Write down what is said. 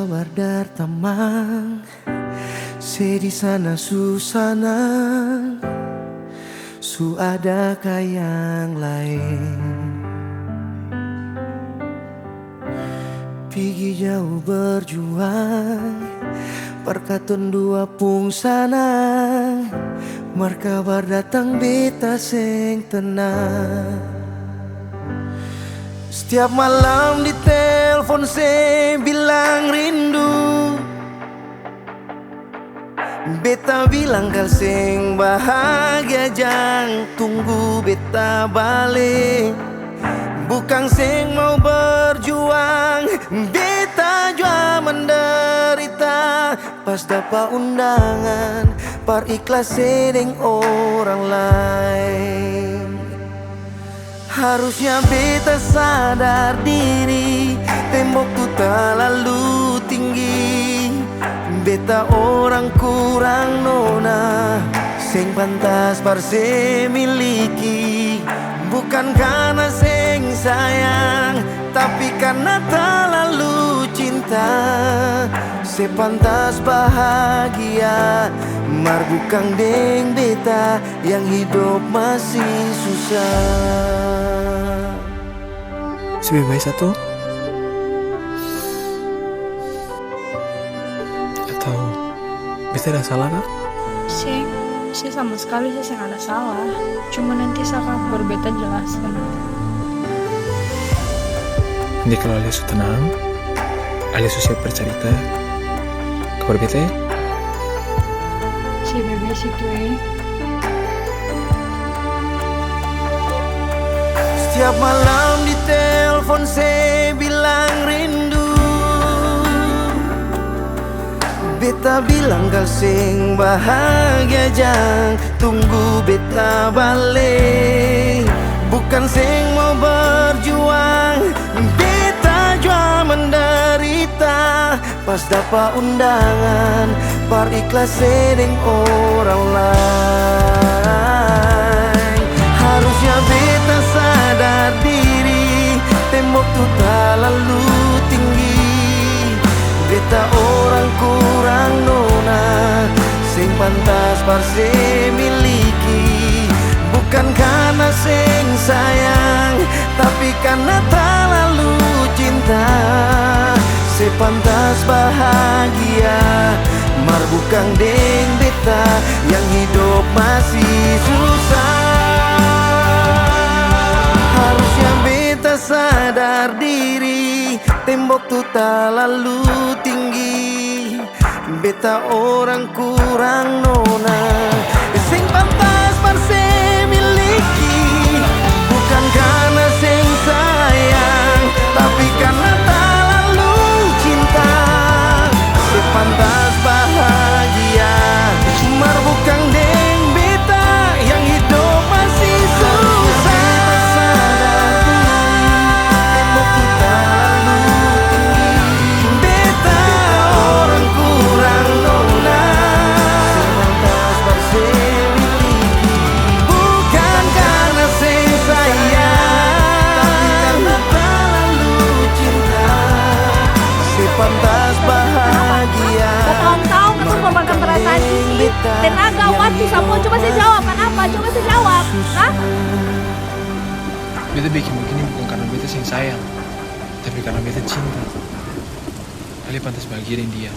sabar tamang sedih sana susana su adakah yang lain. Pergi jauh berjuang perkatun dua pung sana markabar datang beta seng tenang. Setiap malam di telepon saya bilang rindu, beta bilang kal seng bahagia jang tunggu beta balik. Bukan seng mau berjuang, beta jua menderita. Pas dapat undangan, par ikhlas sedeng orang lain. Harusnya beta sadar diri, tembok tu terlalu tinggi. Beta orang kurang nona, seng pantas par se miliki. Bukan karena seng sayang, tapi karena terlalu cinta. Sepantas bahagia, mar bukan deng beta yang hidup masih susah. Sebebas satu atau beta ada salah kah? Saya sama sekali saya nggak ada salah. Cuma nanti saya akan berbeda jelaskan. Nanti kalau Alia sudah tenang, Alia siap bercerita kepada beta ya? Si bebas itu Setiap malam di telepon saya bilang rindu, beta bilang kal seng bahagia jang tunggu beta balik. Bukan seng mau berjuang, beta jua menderita. Pas dapat undangan, par ikhlas sedeng orang lain. Harusnya beta sadar diri, tembok tu terlalu tinggi. Beta orang kurang nona, seng pantas par se miliki. Bukan karena seng sayang, tapi karena terlalu cinta. Sepantas bahagia, mar bukan deng beta yang hidup masih susah. Harusnya beta sadar diri, tembok tu terlalu tinggi. Beta orang kurang nona, seng pantas par se miliki. Bukan karena seng sayang, tapi karena terlalu cinta. Sepantas bahagia, mar bukan deng beta yang hidup masih susah. Tembok tu terlalu tinggi, beta orang kurang nona, sepantas par se miliki. Bukan karena seng sayang, tapi karena terlalu cinta. Sepantas bahagia, Bertahun-tahun aku mengorbankan perasaan Sisi, tenaga, waktu, semua. Coba saya jawab, kenapa? Coba saya jawab. Hah? Beta bikin begini bukan karena beta sing sayang, tapi karena beta cinta. Alia pantas bahagia dengan dia.